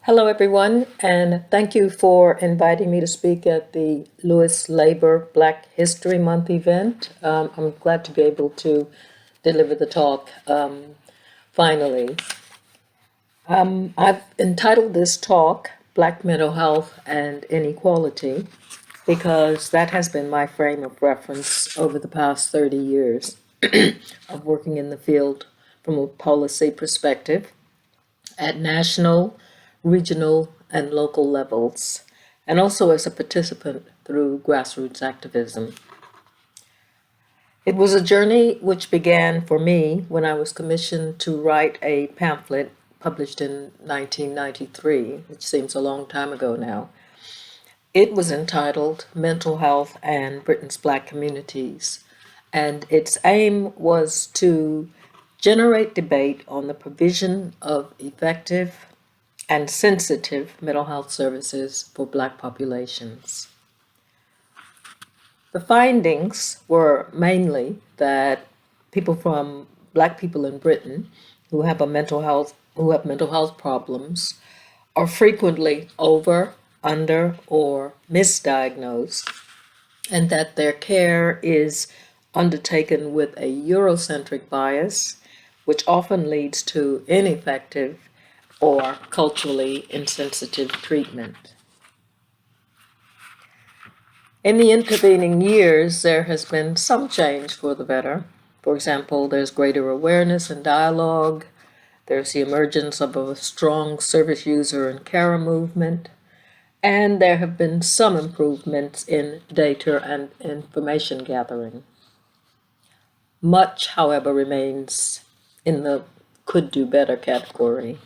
Hello, everyone, and thank you for inviting me to speak at the Lewis Labor Black History Month event. I'm glad to be able to deliver the talk finally. I've entitled this talk Black Mental Health and Inequality because that has been my frame of reference over the past 30 years of working in the field from a policy perspective at national, regional, and local levels, and also as a participant through grassroots activism. It was a journey which began for me when I was commissioned to write a pamphlet published in 1993, which seems a long time ago now. It was entitled Mental Health and Britain's Black Communities, and its aim was to generate debate on the provision of effective and sensitive mental health services for Black populations. The findings were mainly that Black people in Britain who have mental health problems are frequently over, under, or misdiagnosed, and that their care is undertaken with a Eurocentric bias, which often leads to ineffective or culturally insensitive treatment. In the intervening years, there has been some change for the better. For example, there's greater awareness and dialogue. There's the emergence of a strong service user and carer movement. And there have been some improvements in data and information gathering. Much, however, remains in the could do better category.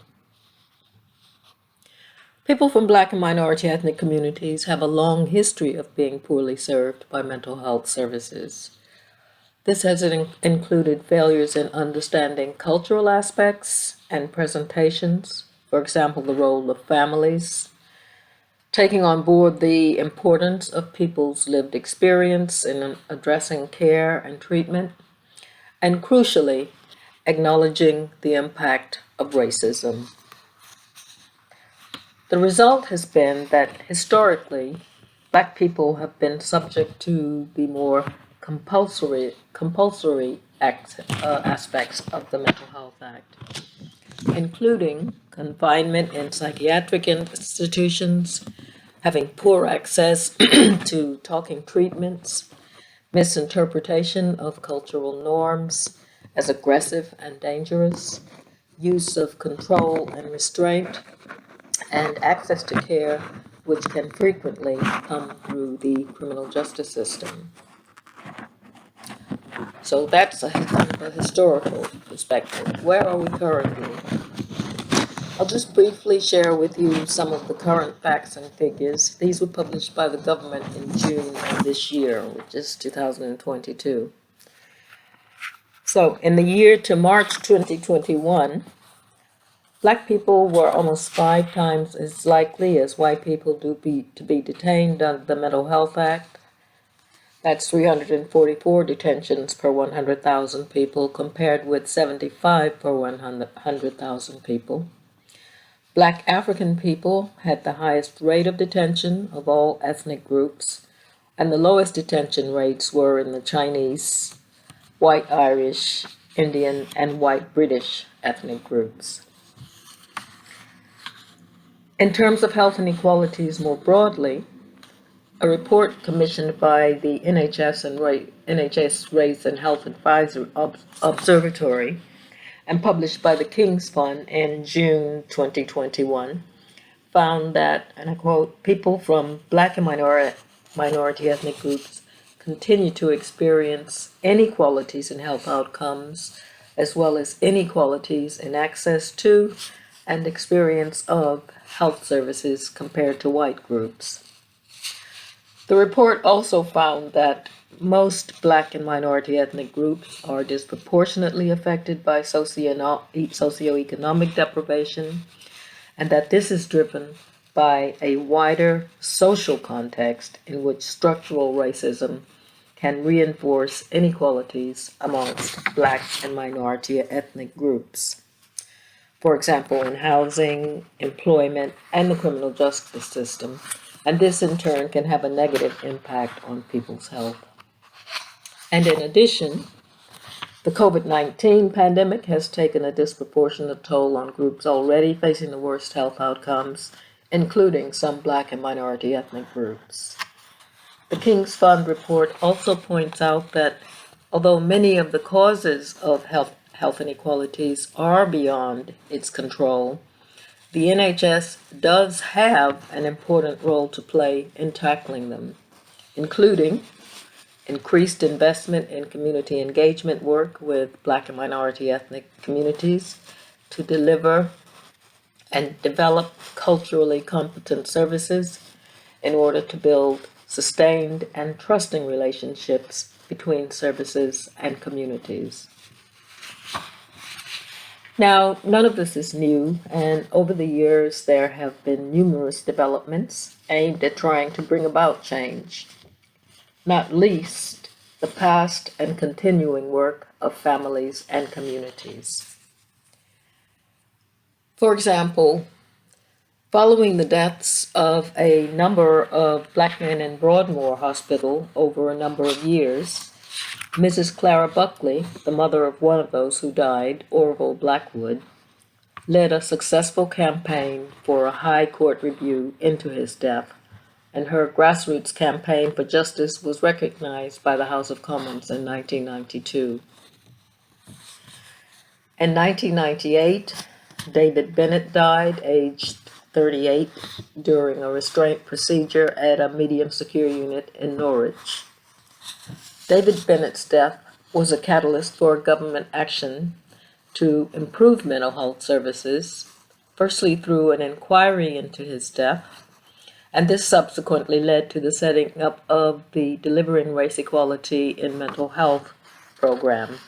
People from Black and minority ethnic communities have a long history of being poorly served by mental health services. This has included failures in understanding cultural aspects and presentations, for example, the role of families, taking on board the importance of people's lived experience in addressing care and treatment, and crucially, acknowledging the impact of racism. The result has been that historically, Black people have been subject to the more compulsory aspects of the Mental Health Act, including confinement in psychiatric institutions, having poor access to talking treatments, misinterpretation of cultural norms as aggressive and dangerous, use of control and restraint, and access to care, which can frequently come through the criminal justice system. So that's a historical perspective. Where are we currently? I'll just briefly share with you some of the current facts and figures. These were published by the government in June of this year, which is 2022. So in the year to March 2021, Black people were almost 5 times as likely as white people to be detained under the Mental Health Act. That's 344 detentions per 100,000 people, compared with 75 per 100,000 people. Black African people had the highest rate of detention of all ethnic groups, and the lowest detention rates were in the Chinese, white Irish, Indian, and white British ethnic groups. In terms of health inequalities more broadly, a report commissioned by the NHS Race and Health Observatory and published by the King's Fund in June 2021 found that, and I quote, people from Black and minority ethnic groups continue to experience inequalities in health outcomes, as well as inequalities in access to and experience of health services compared to white groups. The report also found that most Black and minority ethnic groups are disproportionately affected by socioeconomic deprivation, and that this is driven by a wider social context in which structural racism can reinforce inequalities amongst Black and minority ethnic groups. for example, in housing, employment, and the criminal justice system, and this in turn can have a negative impact on people's health. And in addition, the COVID-19 pandemic has taken a disproportionate toll on groups already facing the worst health outcomes, including some Black and minority ethnic groups. The King's Fund report also points out that although many of the causes of health inequalities are beyond its control, the NHS does have an important role to play in tackling them, including increased investment in community engagement work with Black and minority ethnic communities to deliver and develop culturally competent services in order to build sustained and trusting relationships between services and communities. Now, none of this is new, and over the years there have been numerous developments aimed at trying to bring about change, not least the past and continuing work of families and communities. For example, following the deaths of a number of Black men in Broadmoor Hospital over a number of years, Mrs. Clara Buckley, the mother of one of those who died, Orville Blackwood, led a successful campaign for a high court review into his death, and her grassroots campaign for justice was recognized by the House of Commons in 1992. In 1998, David Bennett died, aged 38, during a restraint procedure at a medium secure unit in Norwich. David Bennett's death was a catalyst for government action to improve mental health services, firstly through an inquiry into his death, and this subsequently led to the setting up of the Delivering Race Equality in Mental Health program.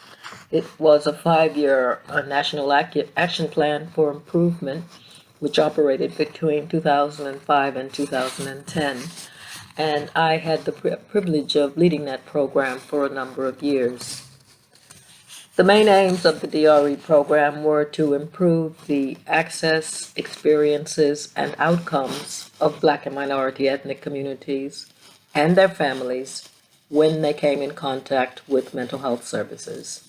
It was a 5-year national action plan for improvement, which operated between 2005 and 2010. And I had the privilege of leading that program for a number of years. The main aims of the DRE program were to improve the access, experiences, and outcomes of Black and minority ethnic communities and their families when they came in contact with mental health services.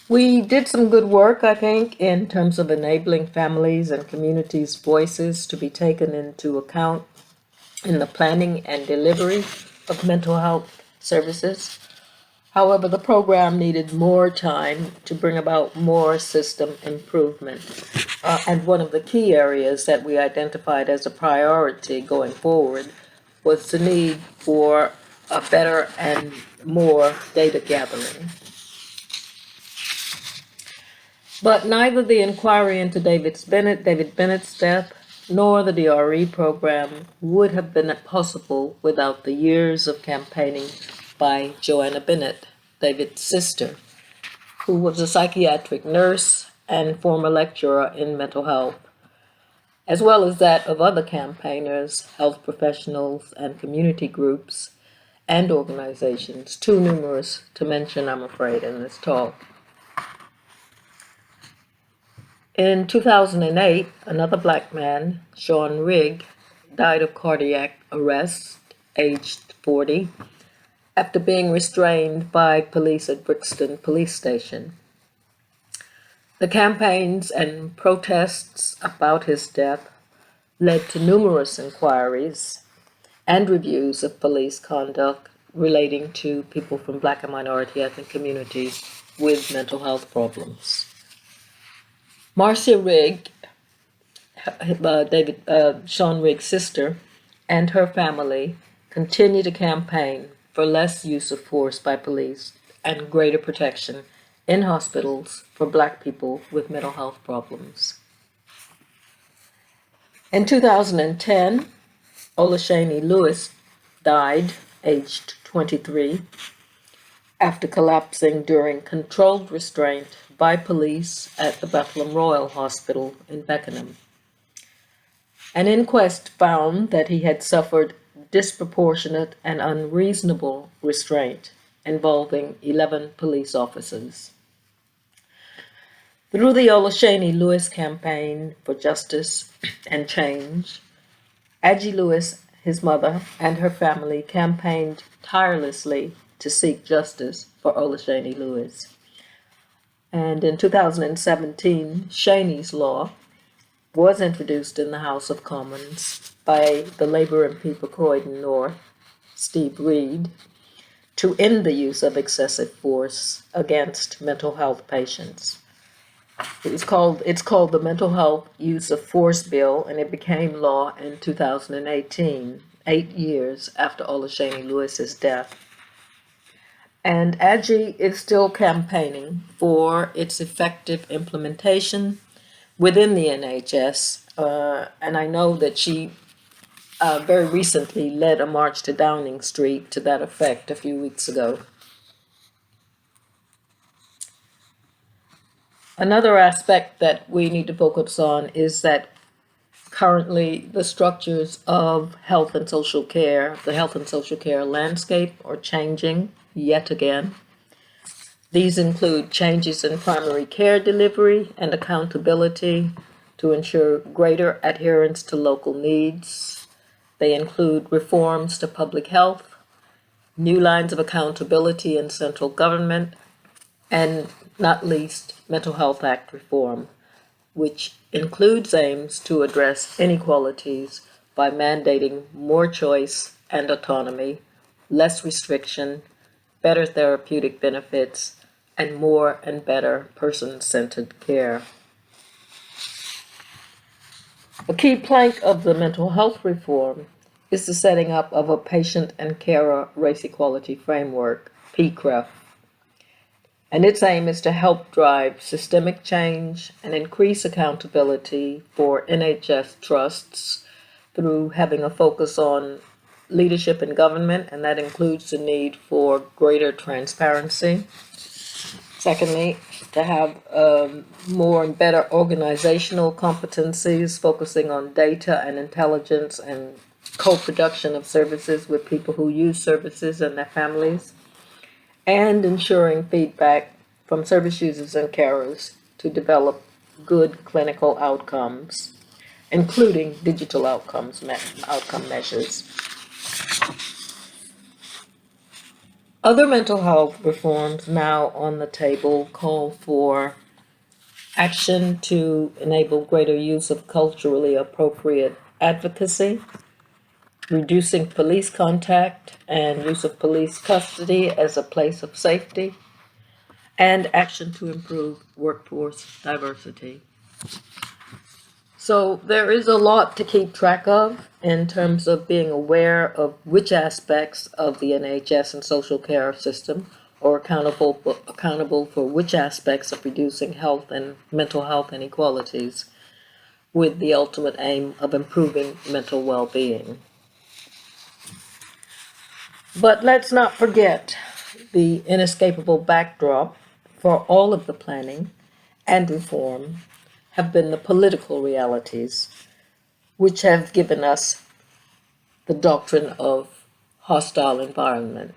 We did some good work, I think, in terms of enabling families and communities' voices to be taken into account in the planning and delivery of mental health services. However, the program needed more time to bring about more system improvement. And one of the key areas that we identified as a priority going forward was the need for a better and more data gathering. But neither the inquiry into David Bennett's death nor the DRE program would have been possible without the years of campaigning by Joanna Bennett, David's sister, who was a psychiatric nurse and former lecturer in mental health, as well as that of other campaigners, health professionals, and community groups and organizations, too numerous to mention, I'm afraid, in this talk. In 2008, another Black man, Sean Rigg, died of cardiac arrest, aged 40, after being restrained by police at Brixton Police Station. The campaigns and protests about his death led to numerous inquiries and reviews of police conduct relating to people from Black and minority ethnic communities with mental health problems. Marcia Rigg, Sean Rigg's sister, and her family continue to campaign for less use of force by police and greater protection in hospitals for Black people with mental health problems. In 2010, Olashani Lewis died, aged 23, after collapsing during controlled restraint by police at the Bethlem Royal Hospital in Beckenham. An inquest found that he had suffered disproportionate and unreasonable restraint involving 11 police officers. Through the Olasani Lewis campaign for justice and change, Aggie Lewis, his mother, and her family campaigned tirelessly to seek justice for Olasani Lewis. And in 2017, Cheney's Law was introduced in the House of Commons by the Labour MP for Croydon North, Steve Reed, to end the use of excessive force against mental health patients. It's called the Mental Health Use of Force Bill, and it became law in 2018, 8 years after Olasani Lewis's death. And Aggie is still campaigning for its effective implementation within the NHS, and I know that she very recently led a march to Downing Street to that effect a few weeks ago. Another aspect that we need to focus on is that currently the structures of health and social care, the health and social care landscape, are changing yet again. These include changes in primary care delivery and accountability to ensure greater adherence to local needs. They include reforms to public health, new lines of accountability in central government, and not least, Mental Health Act reform, which includes aims to address inequalities by mandating more choice and autonomy, less restriction, better therapeutic benefits, and more and better person-centered care. A key plank of the mental health reform is the setting up of a patient and carer race equality framework, PCREF. And its aim is to help drive systemic change and increase accountability for NHS trusts through having a focus on leadership in government, and that includes the need for greater transparency. Secondly, to have more and better organizational competencies, focusing on data and intelligence and co-production of services with people who use services and their families, and ensuring feedback from service users and carers to develop good clinical outcomes, including digital outcome measures. Other mental health reforms now on the table call for action to enable greater use of culturally appropriate advocacy, reducing police contact and use of police custody as a place of safety, and action to improve workforce diversity. So there is a lot to keep track of in terms of being aware of which aspects of the NHS and social care system are accountable for which aspects of reducing health and mental health inequalities, with the ultimate aim of improving mental well-being. But let's not forget the inescapable backdrop for all of the planning and reform have been the political realities, which have given us the doctrine of hostile environment.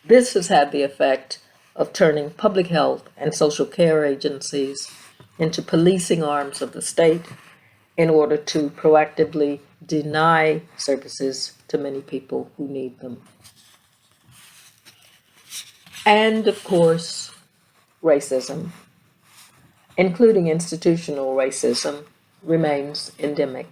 This has had the effect of turning public health and social care agencies into policing arms of the state in order to proactively deny services to many people who need them. And of course, racism, including institutional racism, remains endemic.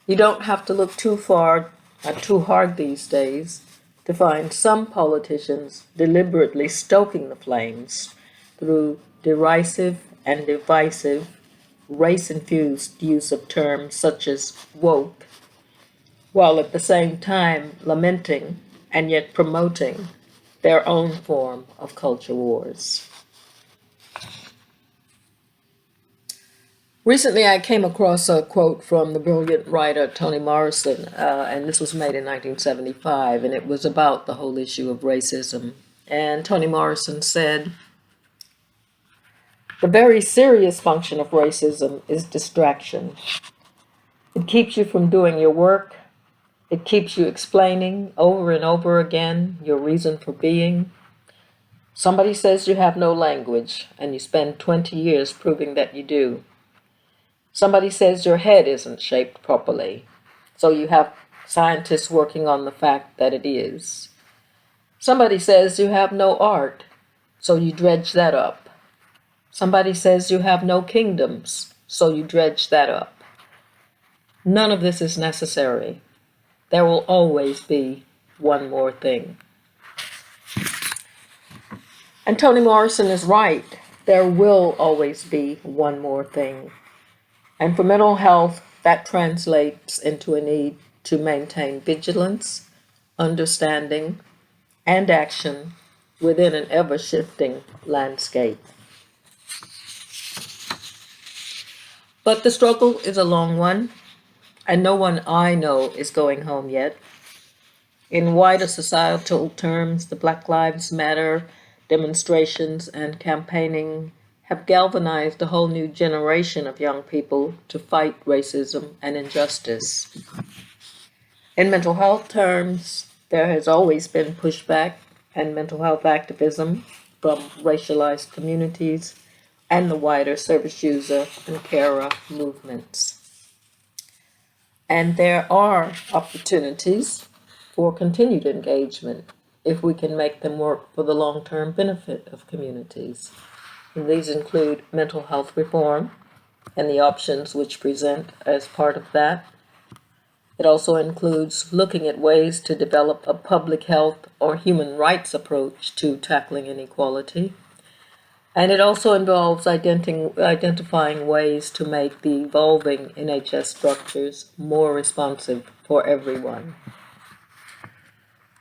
You don't have to look too far or too hard these days to find some politicians deliberately stoking the flames through derisive and divisive race-infused use of terms such as woke, while at the same time lamenting and yet promoting their own form of culture wars. Recently, I came across a quote from the brilliant writer Toni Morrison, and this was made in 1975, and it was about the whole issue of racism. And Toni Morrison said, "The very serious function of racism is distraction. It keeps you from doing your work. It keeps you explaining over and over again your reason for being. Somebody says you have no language, and you spend 20 years proving that you do. Somebody says your head isn't shaped properly, so you have scientists working on the fact that it is. Somebody says you have no art, so you dredge that up. Somebody says you have no kingdoms, so you dredge that up. None of this is necessary. There will always be one more thing. And Toni Morrison is right. There will always be one more thing. And for mental health, that translates into a need to maintain vigilance, understanding, and action within an ever-shifting landscape. But the struggle is a long one, and no one I know is going home yet. In wider societal terms, the Black Lives Matter demonstrations and campaigning have galvanized a whole new generation of young people to fight racism and injustice. In mental health terms, there has always been pushback and mental health activism from racialized communities and the wider service user and carer movements. And there are opportunities for continued engagement if we can make them work for the long-term benefit of communities. And these include mental health reform and the options which present as part of that. It also includes looking at ways to develop a public health or human rights approach to tackling inequality. And it also involves identifying ways to make the evolving NHS structures more responsive for everyone.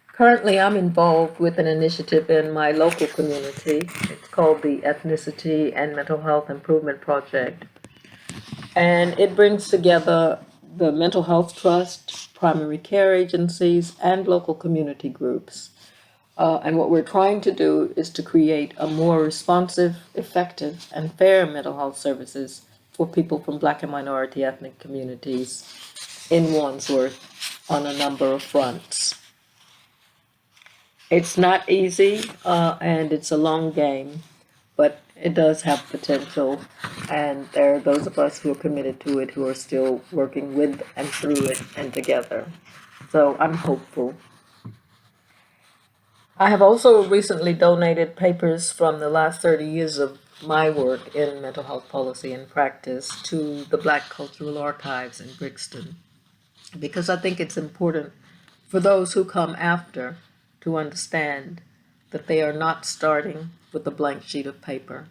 Currently, I'm involved with an initiative in my local community. It's called the Ethnicity and Mental Health Improvement Project. And it brings together the Mental Health Trust, primary care agencies, and local community groups. And what we're trying to do is to create a more responsive, effective, and fair mental health services for people from Black and minority ethnic communities in Wandsworth on a number of fronts. It's not easy, and it's a long game, but it does have potential, and there are those of us who are committed to it who are still working with and through it and together. So I'm hopeful. I have also recently donated papers from the last 30 years of my work in mental health policy and practice to the Black Cultural Archives in Brixton, because I think it's important for those who come after to understand that they are not starting with a blank sheet of paper,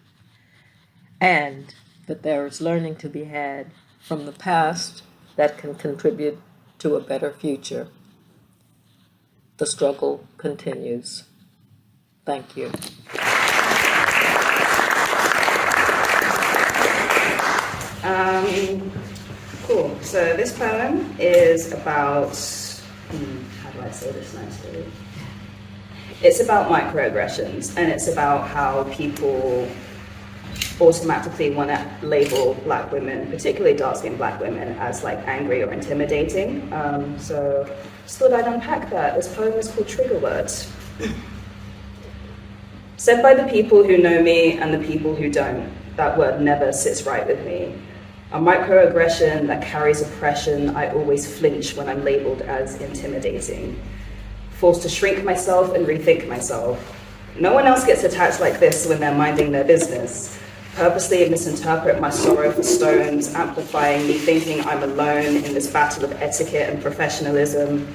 and that there is learning to be had from the past that can contribute to a better future. The struggle continues. Thank you. Cool. So this poem is about, how do I say this nicely? It's about microaggressions, and it's about how people automatically want to label Black women, particularly dark-skinned Black women, as like angry or intimidating. So just thought I'd unpack that. This poem is called Trigger Words. Said by the people who know me and the people who don't, that word never sits right with me. A microaggression that carries oppression, I always flinch when I'm labeled as intimidating. Forced to shrink myself and rethink myself. No one else gets attacked like this when they're minding their business. Purposely misinterpret my sorrow for stones, amplifying me thinking I'm alone in this battle of etiquette and professionalism,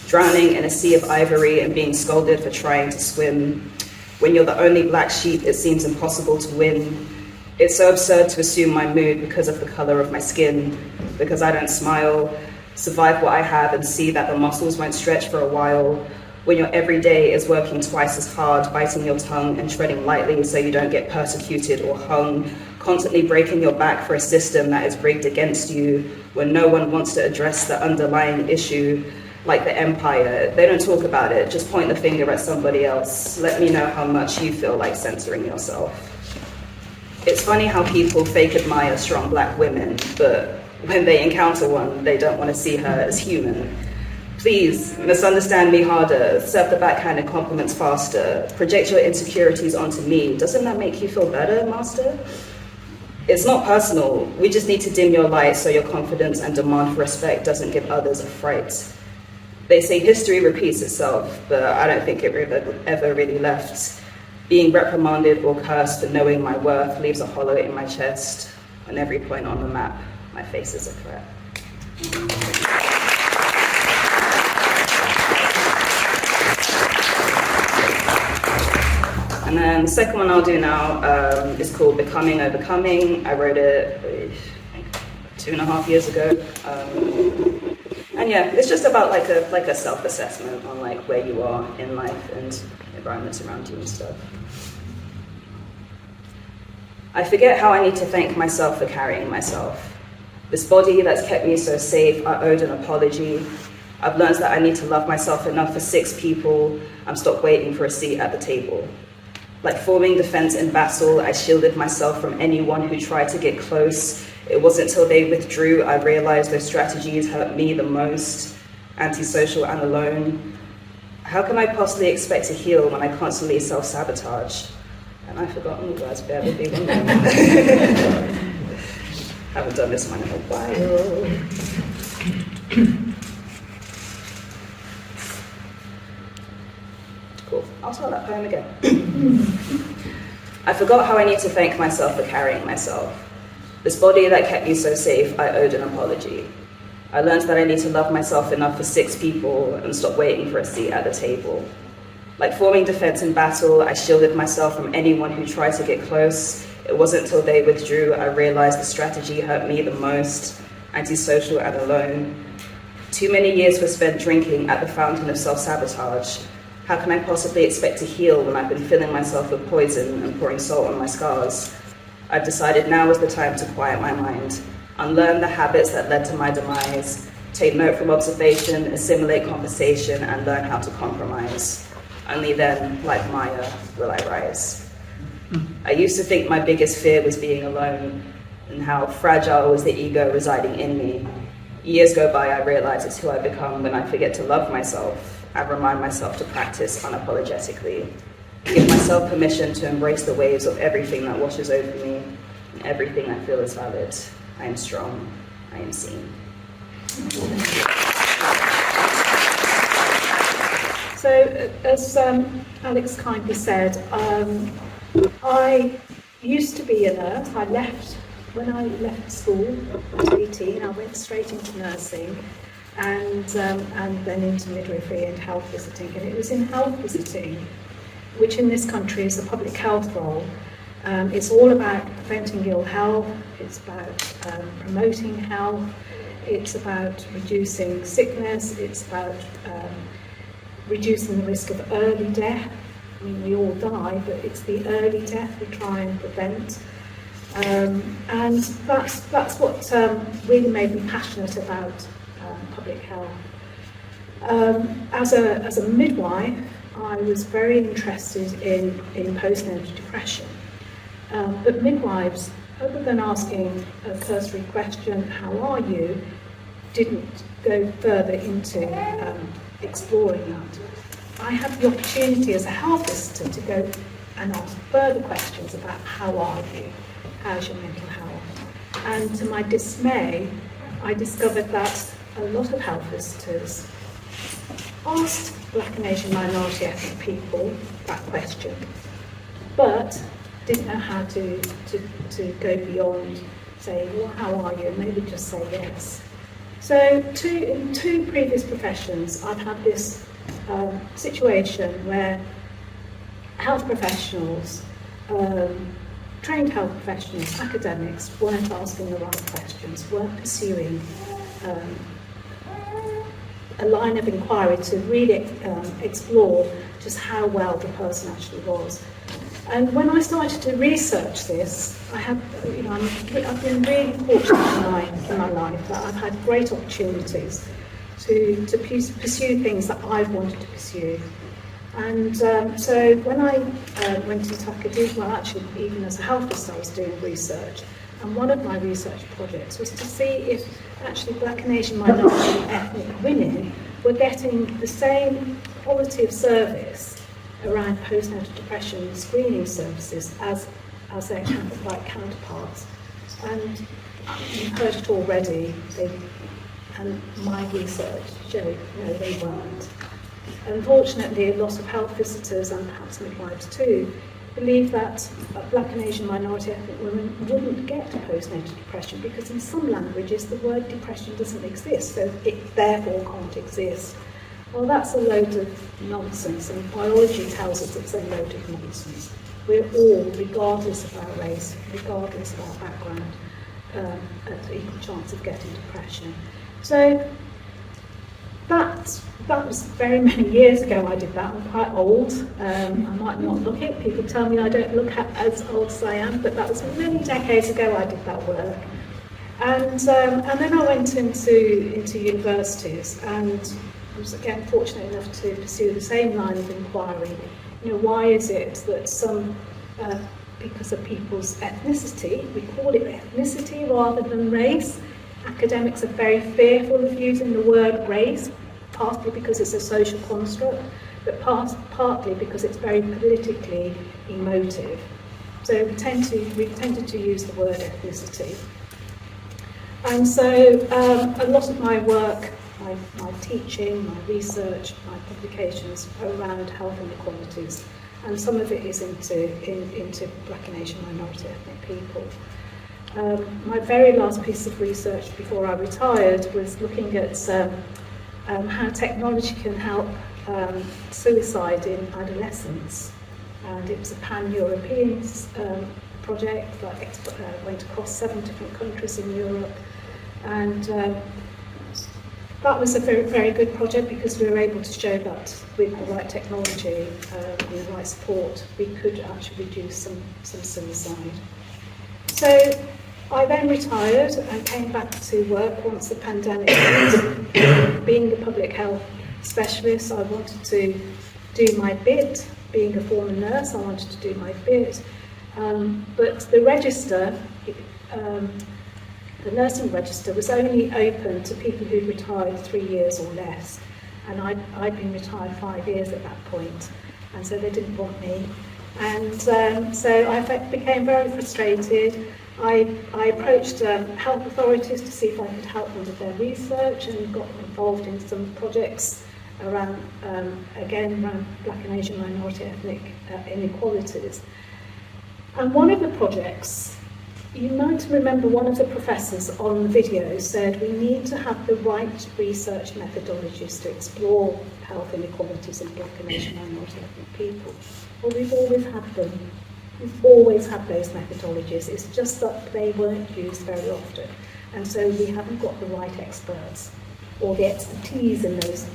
drowning in a sea of ivory and being scolded for trying to swim. When you're the only black sheep, it seems impossible to win. It's so absurd to assume my mood because of the color of my skin, because I don't smile, survive what I have and see that the muscles won't stretch for a while, when your everyday is working twice as hard, biting your tongue and treading lightly so you don't get persecuted or hung, constantly breaking your back for a system that is rigged against you, when no one wants to address the underlying issue, like the empire. They don't talk about it, just point the finger at somebody else. Let me know how much you feel like censoring yourself. It's funny how people fake admire strong black women, but when they encounter one, they don't want to see her as human. Please, misunderstand me harder, serve the backhanded compliments faster, project your insecurities onto me. Doesn't that make you feel better, master? It's not personal. We just need to dim your light so your confidence and demand for respect doesn't give others a fright. They say history repeats itself, but I don't think it ever really left. Being reprimanded or cursed for knowing my worth leaves a hollow in my chest. On every point on the map, my face is a threat. And then the second one I'll do now is called Becoming Overcoming. I wrote it 2.5 years ago. And yeah, it's just about like a self-assessment on like where you are in life and environments around you and stuff. I forget how I need to thank myself for carrying myself. This body that's kept me so safe, I owed an apology. I've learned that I need to love myself enough for 6 people. I'm stopped waiting for a seat at the table. Like forming defense in battle, I shielded myself from anyone who tried to get close. It wasn't till they withdrew I realized those strategies hurt me the most, antisocial and alone. How can I possibly expect to heal when I constantly self-sabotage? And I've forgotten the words, bear with me one moment. Haven't done this one in a while. Cool, I'll start that poem again. I forgot how I need to thank myself for carrying myself. This body that kept me so safe, I owed an apology. I learned that I need to love myself enough for 6 people and stop waiting for a seat at the table. Like forming defense in battle, I shielded myself from anyone who tried to get close. It wasn't till they withdrew I realized the strategy hurt me the most, antisocial and alone. Too many years were spent drinking at the fountain of self-sabotage. How can I possibly expect to heal when I've been filling myself with poison and pouring salt on my scars? I've decided now is the time to quiet my mind, unlearn the habits that led to my demise, take note from observation, assimilate conversation, and learn how to compromise. Only then, like Maya, will I rise. I used to think my biggest fear was being alone, and how fragile was the ego residing in me. Years go by, I realize it's who I become when I forget to love myself and remind myself to practice unapologetically. Give myself permission to embrace the waves of everything that washes over me, and everything I feel is valid. I am strong. I am seen. So, as Alex kindly said, I used to be a nurse. When I left school at 18, I went straight into nursing and then into midwifery and health visiting. And it was in health visiting, which in this country is a public health role. It's all about preventing ill health, it's about promoting health, it's about reducing sickness, it's about reducing the risk of early death. I mean, we all die, but it's the early death we try and prevent. And that's what really made me passionate about public health. As a midwife, I was very interested in postnatal depression. But midwives, other than asking a cursory question, how are you, didn't go further into exploring that. I had the opportunity as a health visitor to go and ask further questions about how are you, how's your mental health. And to my dismay, I discovered that a lot of health visitors asked Black and Asian minority ethnic people that question, but didn't know how to go beyond saying, well, how are you? And maybe just say yes. So in 2 previous professions, I've had this situation where health professionals, trained health professionals, academics, weren't asking the right questions, weren't pursuing a line of inquiry to really explore just how well the person actually was. And when I started to research this, I've been really fortunate in my life that I've had great opportunities to pursue things that I've wanted to pursue. And so when I went into academia, well, actually, even as a health visitor, I was doing research. And one of my research projects was to see if actually Black and Asian minority ethnic women were getting the same quality of service around postnatal depression screening services as their counterparts. And you've heard it already, and my research showed no, they weren't. Unfortunately, a lot of health visitors, and perhaps midwives too, believe that Black and Asian minority ethnic women wouldn't get postnatal depression because in some languages the word depression doesn't exist, so it therefore can't exist. Well, that's a load of nonsense, and biology tells us it's a load of nonsense. We're all, regardless of our race, regardless of our background, at equal chance of getting depression. So that was very many years ago I did that. I'm quite old. I might not look it. People tell me I don't look as old as I am, but that was many decades ago I did that work. And then I went into universities, and I was again fortunate enough to pursue the same line of inquiry. You know, why is it that some, because of people's ethnicity, we call it ethnicity rather than race. Academics are very fearful of using the word race, partly because it's a social construct, but partly because it's very politically emotive. So we tended to use the word ethnicity. And so a lot of my work, my teaching, my research, my publications are around health inequalities, and some of it is into Black and Asian minority ethnic people. My very last piece of research before I retired was looking at how technology can help suicide in adolescents, and it was a pan-European project that went across 7 different countries in Europe, and that was a very, very good project because we were able to show that with the right technology and the right support, we could actually reduce some suicide. So I then retired and came back to work once the pandemic hit. Being a public health specialist, I wanted to do my bit. Being a former nurse, I wanted to do my bit. But the register, the nursing register, was only open to people who'd retired 3 years or less. And I'd been retired 5 years at that point, and so they didn't want me. And so I became very frustrated. I approached health authorities to see if I could help them with their research, and got involved in some projects around, again, around Black and Asian minority ethnic inequalities. And one of the projects, you might remember one of the professors on the video said we need to have the right research methodologies to explore health inequalities in Black and Asian minority ethnic people. Well, we've always had them. We've always had those methodologies. It's just that they weren't used very often. And so we haven't got the right experts or the expertise in those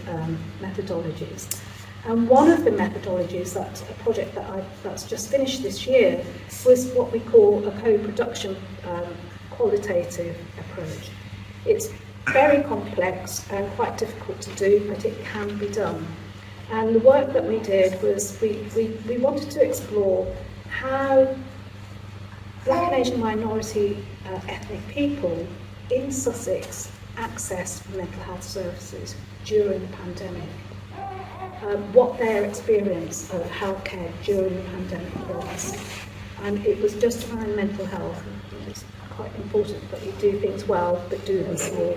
methodologies. And one of the methodologies, a project that's just finished this year, was what we call a co-production qualitative approach. It's very complex and quite difficult to do, but it can be done. And the work that we did was we wanted to explore how Black and Asian minority ethnic people in Sussex accessed mental health services during the pandemic. What their experience of healthcare during the pandemic was. And it was just around mental health. It's quite important that you do things well, but do them small.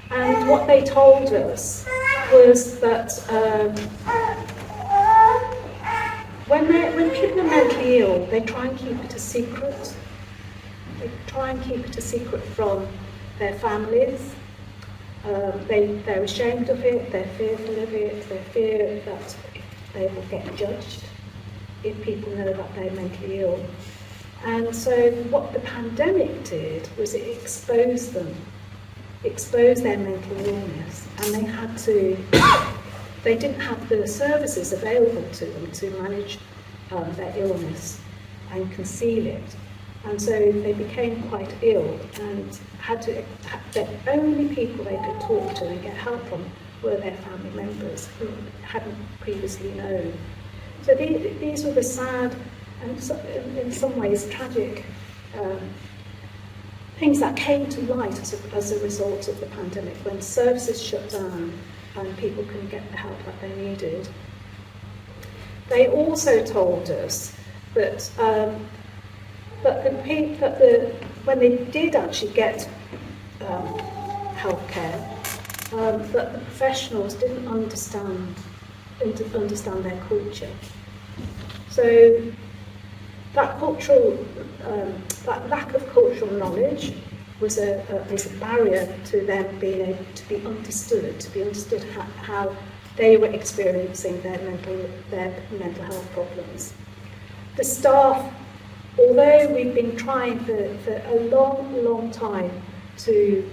And what they told us was that when people are mentally ill, they try and keep it a secret. They try and keep it a secret from their families. They're ashamed of it, they're fearful of it, they fear that they will get judged if people know that they're mentally ill. And so what the pandemic did was it exposed them, exposed their mental illness, and they didn't have the services available to them to manage their illness and conceal it. And so they became quite ill and the only people they could talk to and get help from were their family members who hadn't previously known. So these were the sad and in some ways tragic things that came to light as a result of the pandemic, when services shut down and people couldn't get the help that they needed. They also told us that when they did actually get healthcare, that the professionals didn't understand their culture. So that that lack of cultural knowledge was a barrier to them being able to be understood how they were experiencing their mental health problems. The staff, although we've been trying for a long time to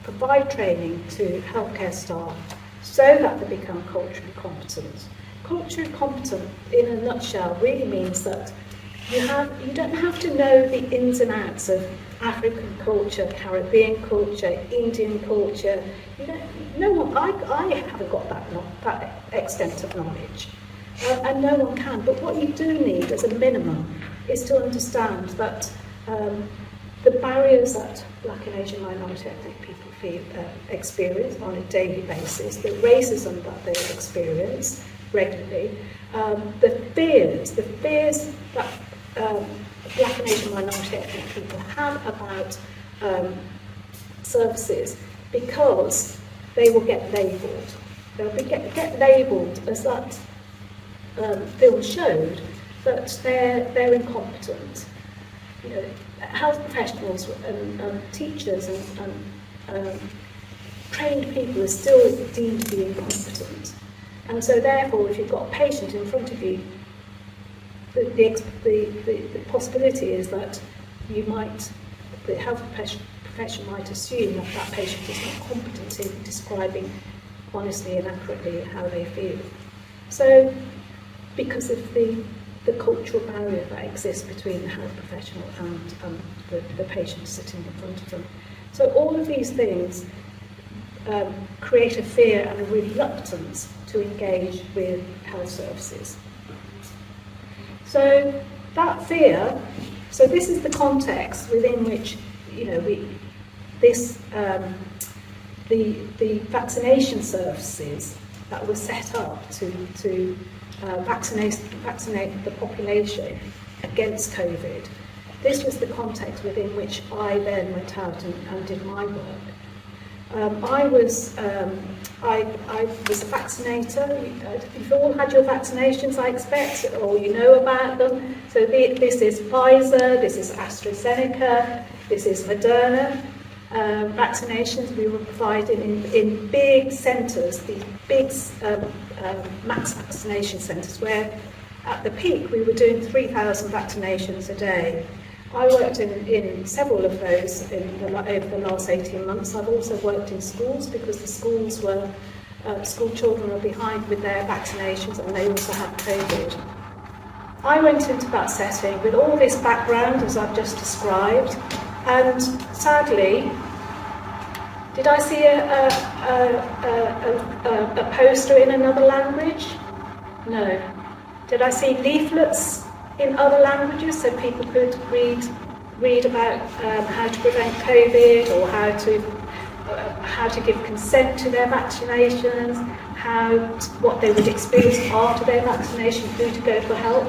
provide training to healthcare staff so that they become culturally competent. Culturally competent, in a nutshell, really means that you don't have to know the ins and outs of African culture, Caribbean culture, Indian culture. I haven't got that extent of knowledge, and no one can. But what you do need, as a minimum, is to understand that the barriers that Black and Asian minority ethnic people experience on a daily basis, the racism that they experience regularly, the fears that Black and Asian minority ethnic people have about services, because they will get labelled. They'll get labelled, as that film showed, that they're incompetent. You know, health professionals and teachers and trained people are still deemed to be incompetent. And so therefore, if you've got a patient in front of you, the possibility is that the health profession might assume that that patient is not competent in describing honestly and accurately how they feel. So, because of the cultural barrier that exists between the health professional and the patient sitting in front of them. So all of these things create a fear and a reluctance to engage with health services. So that fear, so this is the context within which, the vaccination services that were set up to vaccinate the population against COVID. This was the context within which I then went out and did my work. I was a vaccinator. You've all had your vaccinations, I expect, or you know about them. So this is Pfizer, this is AstraZeneca, this is Moderna. Vaccinations we were providing in big centres, these big mass vaccination centres, where at the peak we were doing 3,000 vaccinations a day. I worked in several of those over the last 18 months. I've also worked in schools, because the schools were, school children were behind with their vaccinations, and they also had COVID. I went into that setting with all this background, as I've just described, and sadly, did I see a poster in another language? No. Did I see leaflets in other languages so people could read about how to prevent COVID, or how to give consent to their vaccinations, what they would experience after their vaccination, who to go for help?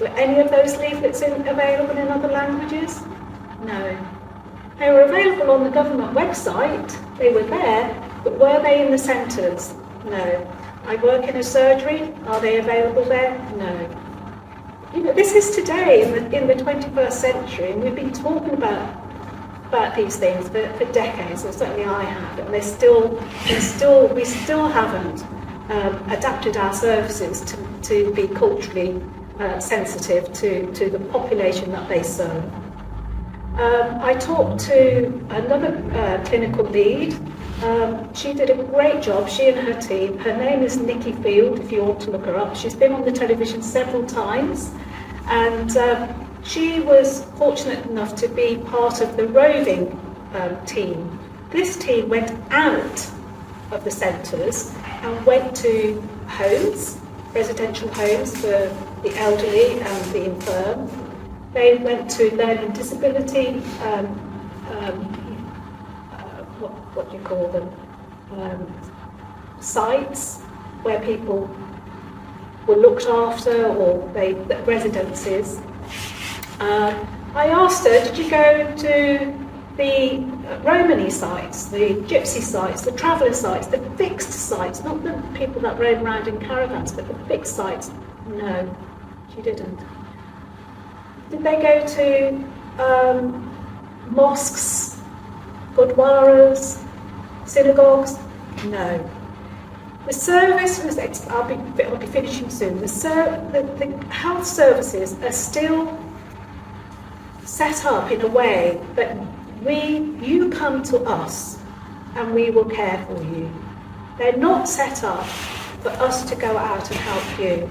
Were any of those leaflets available in other languages? No. They were available on the government website, they were there, but were they in the centres? No. I work in a surgery, are they available there? No. This is today, in the 21st century, and we've been talking about these things for decades, or certainly I have, and we still haven't adapted our services to be culturally sensitive to the population that they serve. I talked to another clinical lead. She did a great job, she and her team. Her name is Nikki Field, if you want to look her up. She's been on the television several times, and she was fortunate enough to be part of the roving team. This team went out of the centres and went to homes, residential homes for the elderly and the infirm. They went to learning disability what do you call them, sites where people were looked after, or residences. I asked her, did you go to the Romany sites, the gypsy sites, the traveller sites, the fixed sites, not the people that roam around in caravans, but the fixed sites? No, she didn't. Did they go to mosques, gurdwaras, synagogues? No. The service was, I'll be finishing soon, the health services are still set up in a way that you come to us and we will care for you. They're not set up for us to go out and help you.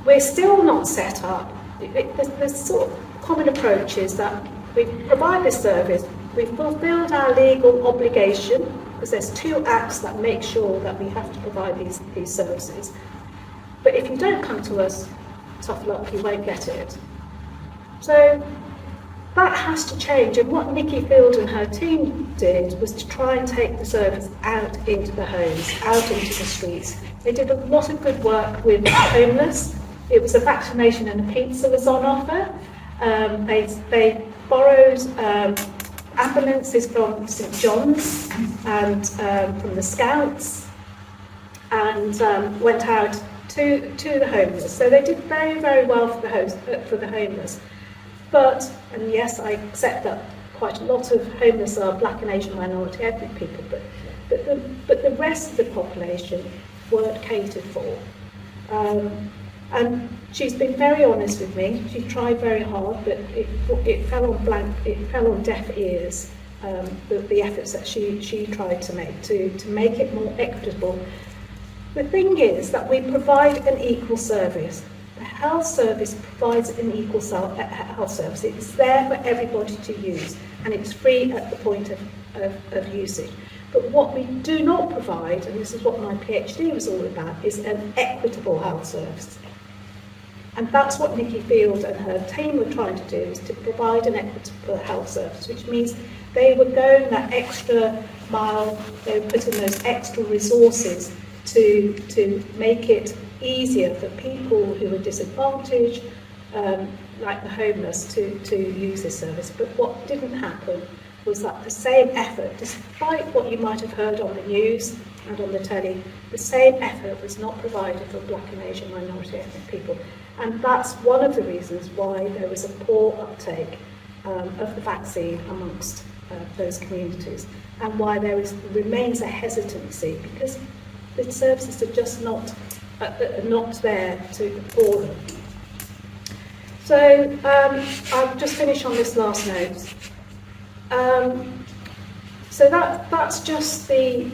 We're still not set up. The sort of common approach is that we provide this service, we've fulfilled our legal obligation, because there's 2 acts that make sure that we have to provide these services. But if you don't come to us, tough luck, you won't get it. So that has to change, and what Nikki Field and her team did was to try and take the service out into the homes, out into the streets. They did a lot of good work with the homeless. It was a vaccination and a pizza was on offer. They borrowed ambulances from St John's and from the Scouts, and went out to the homeless. So they did very, very well for the homeless. But, and yes, I accept that quite a lot of homeless are Black and Asian minority ethnic people, but the rest of the population weren't catered for. And she's been very honest with me. She tried very hard, but it fell on deaf ears. The efforts that she tried to make it more equitable. The thing is that we provide an equal service. The health service provides an equal health service. It's there for everybody to use, and it's free at the point of usage. But what we do not provide, and this is what my PhD was all about, is an equitable health service. And that's what Nikki Field and her team were trying to do, is to provide an equitable health service, which means they were going that extra mile, they were putting those extra resources to make it easier for people who are disadvantaged, like the homeless, to use this service. But what didn't happen was that the same effort, despite what you might have heard on the news and on the telly, the same effort was not provided for Black and Asian minority ethnic people. And that's one of the reasons why there was a poor uptake of the vaccine amongst those communities, and why there remains a hesitancy, because the services are just not there for them. So I'll just finish on this last note. So that's just the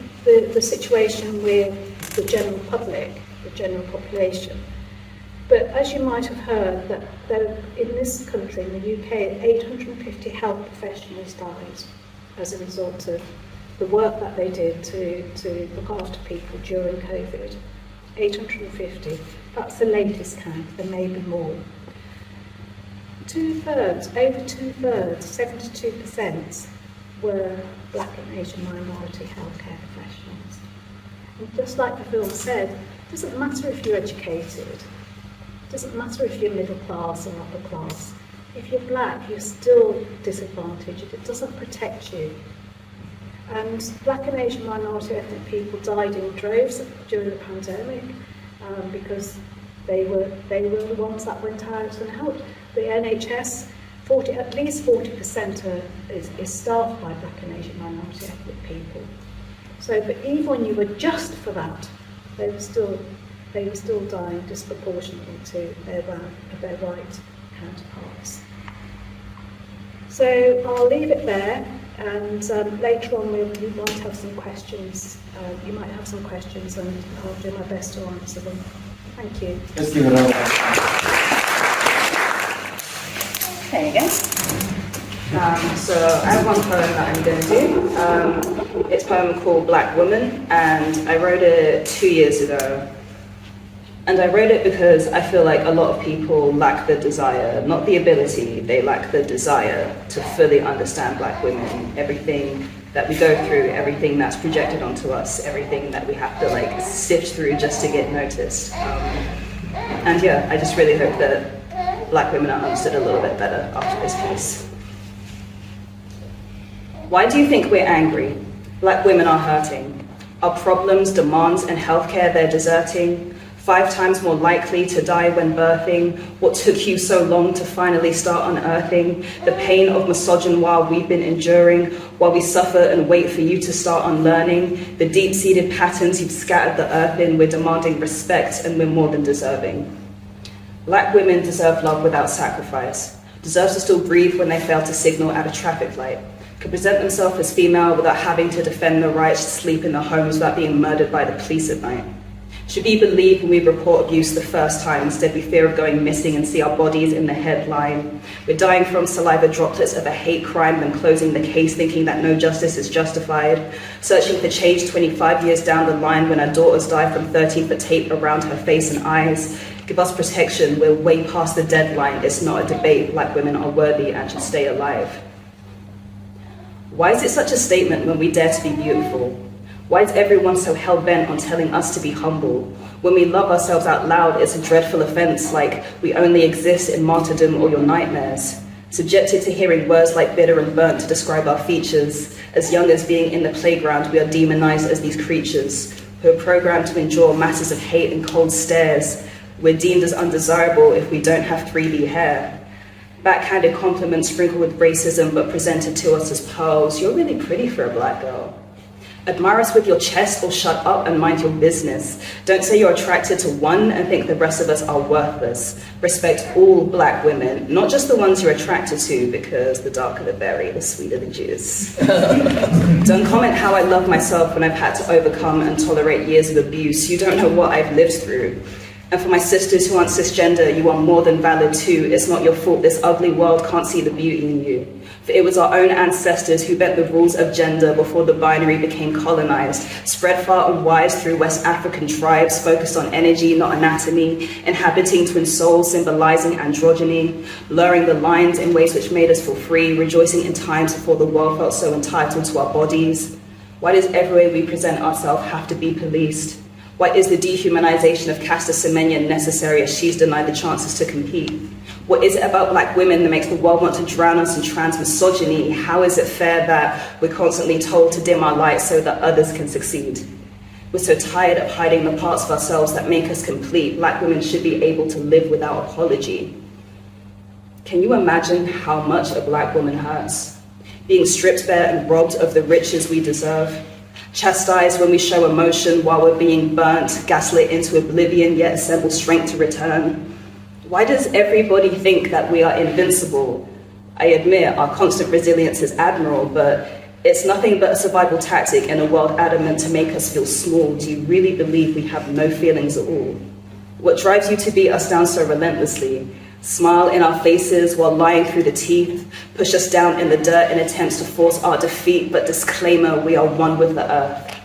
situation with the general public, the general population. But as you might have heard, that there, in this country, in the UK, 850 health professionals died as a result of the work that they did to look after people during COVID. 850. That's the latest count. There may be more. Over two-thirds, 72%, were Black and Asian minority healthcare professionals. And just like the film said, it doesn't matter if you're educated, it doesn't matter if you're middle class or upper class. If you're Black, you're still disadvantaged. It doesn't protect you. And Black and Asian minority ethnic people died in droves during the pandemic because they were the ones that went out and helped. The NHS, at least 40% is staffed by Black and Asian minority ethnic people. So, but even when you adjust for that, they were still dying disproportionately to their white counterparts. So I'll leave it there, and later on we might have some questions. You might have some questions, and I'll do my best to answer them. Thank you. Let's give it a round. There you go. So I have one poem that I'm going to do. It's a poem called Black Woman, and I wrote it 2 years ago. And I wrote it because I feel like a lot of people lack the desire, not the ability, they lack the desire to fully understand Black women, everything that we go through, everything that's projected onto us, everything that we have to like sift through just to get noticed. And yeah, I just really hope that Black women are understood a little bit better after this piece. Why do you think we're angry? Black women are hurting. Our problems, demands, and healthcare they're deserting. 5 times more likely to die when birthing. What took you so long to finally start unearthing? The pain of misogyny while we've been enduring, while we suffer and wait for you to start unlearning. The deep-seated patterns you've scattered the earth in, we're demanding respect and we're more than deserving. Black women deserve love without sacrifice, deserve to still breathe when they fail to signal at a traffic light, could present themselves as female without having to defend the rights to sleep in their homes without being murdered by the police at night. Should be believed when we report abuse the first time, instead we fear of going missing and see our bodies in the headline. We're dying from saliva droplets of a hate crime, then closing the case thinking that no justice is justified. Searching for change 25 years down the line when our daughters die from 13-foot tape around her face and eyes. Give us protection, we're way past the deadline. It's not a debate, Black women are worthy and should stay alive. Why is it such a statement when we dare to be beautiful? Why is everyone so hell-bent on telling us to be humble? When we love ourselves out loud, it's a dreadful offense, like we only exist in martyrdom or your nightmares. Subjected to hearing words like bitter and burnt to describe our features. As young as being in the playground, we are demonized as these creatures who are programmed to endure masses of hate and cold stares. We're deemed as undesirable if we don't have 3D hair. Backhanded compliments sprinkled with racism but presented to us as pearls. You're really pretty for a Black girl. Admire us with your chest or shut up and mind your business. Don't say you're attracted to one and think the rest of us are worthless. Respect all Black women, not just the ones you're attracted to, because the darker the berry, the sweeter the juice. Don't comment how I love myself when I've had to overcome and tolerate years of abuse. You don't know what I've lived through. And for my sisters who aren't cisgender, you are more than valid too. It's not your fault this ugly world can't see the beauty in you. For it was our own ancestors who bent the rules of gender before the binary became colonized, spread far and wide through West African tribes, focused on energy, not anatomy, inhabiting twin souls, symbolizing androgyny, blurring the lines in ways which made us feel free, rejoicing in times before the world felt so entitled to our bodies. Why does every way we present ourselves have to be policed? Why is the dehumanization of Caster Semenya necessary as she's denied the chances to compete? What is it about Black women that makes the world want to drown us in trans misogyny? How is it fair that we're constantly told to dim our light so that others can succeed? We're so tired of hiding the parts of ourselves that make us complete. Black women should be able to live without apology. Can you imagine how much a Black woman hurts? Being stripped bare and robbed of the riches we deserve. Chastised when we show emotion while we're being burnt, gaslit into oblivion, yet assemble strength to return. Why does everybody think that we are invincible? I admit our constant resilience is admirable, but it's nothing but a survival tactic in a world adamant to make us feel small. Do you really believe we have no feelings at all? What drives you to beat us down so relentlessly? Smile in our faces while lying through the teeth, push us down in the dirt in attempts to force our defeat, but disclaimer, we are one with the earth.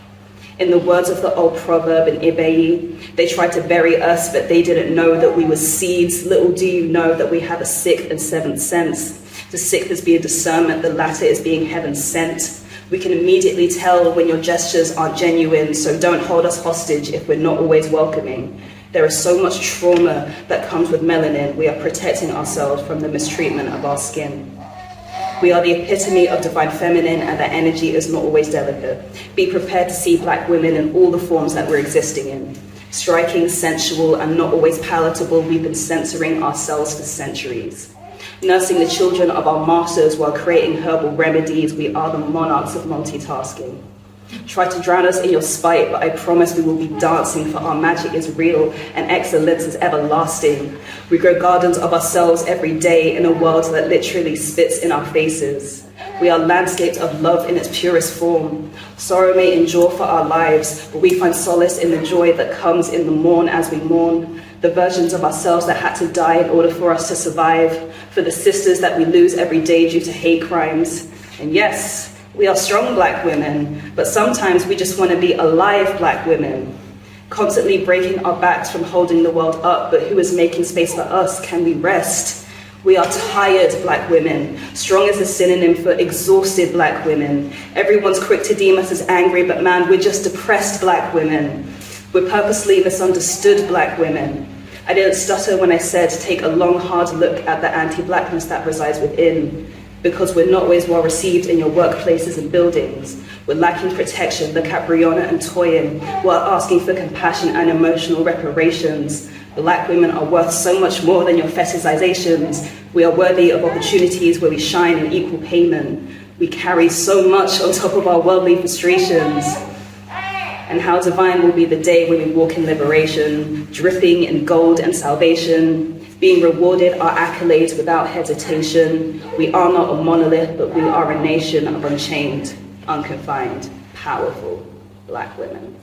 In the words of the old proverb in Ibeyi, they tried to bury us, but they didn't know that we were seeds. Little do you know that we have a sixth and seventh sense. The sixth is being discernment, the latter is being heaven sent. We can immediately tell when your gestures aren't genuine, so don't hold us hostage if we're not always welcoming. There is so much trauma that comes with melanin. We are protecting ourselves from the mistreatment of our skin. We are the epitome of divine feminine, and that energy is not always delicate. Be prepared to see Black women in all the forms that we're existing in. Striking, sensual, and not always palatable, we've been censoring ourselves for centuries. Nursing the children of our masters while creating herbal remedies, we are the monarchs of multitasking. Try to drown us in your spite, but I promise we will be dancing, for our magic is real and excellence is everlasting. We grow gardens of ourselves every day in a world that literally spits in our faces. We are landscapes of love in its purest form. Sorrow may endure for our lives, but we find solace in the joy that comes in the morn as we mourn. The versions of ourselves that had to die in order for us to survive. For the sisters that we lose every day due to hate crimes. And yes, we are strong Black women, but sometimes we just want to be alive Black women. constantly breaking our backs from holding the world up, but who is making space for us? Can we rest? We are tired Black women. Strong is a synonym for exhausted Black women. Everyone's quick to deem us as angry, but man, we're just depressed Black women. We're purposely misunderstood Black women. I didn't stutter when I said, take a long, hard look at the anti-Blackness that resides within, because we're not always well received in your workplaces and buildings. We're lacking protection. Look at Breonna and Toyin. We're asking for compassion and emotional reparations. Black women are worth so much more than your fetishizations. We are worthy of opportunities where we shine in equal payment. We carry so much on top of our worldly frustrations. And how divine will be the day when we walk in liberation, dripping in gold and salvation, being rewarded our accolades without hesitation. We are not a monolith, but we are a nation of unchained, unconfined, powerful Black women.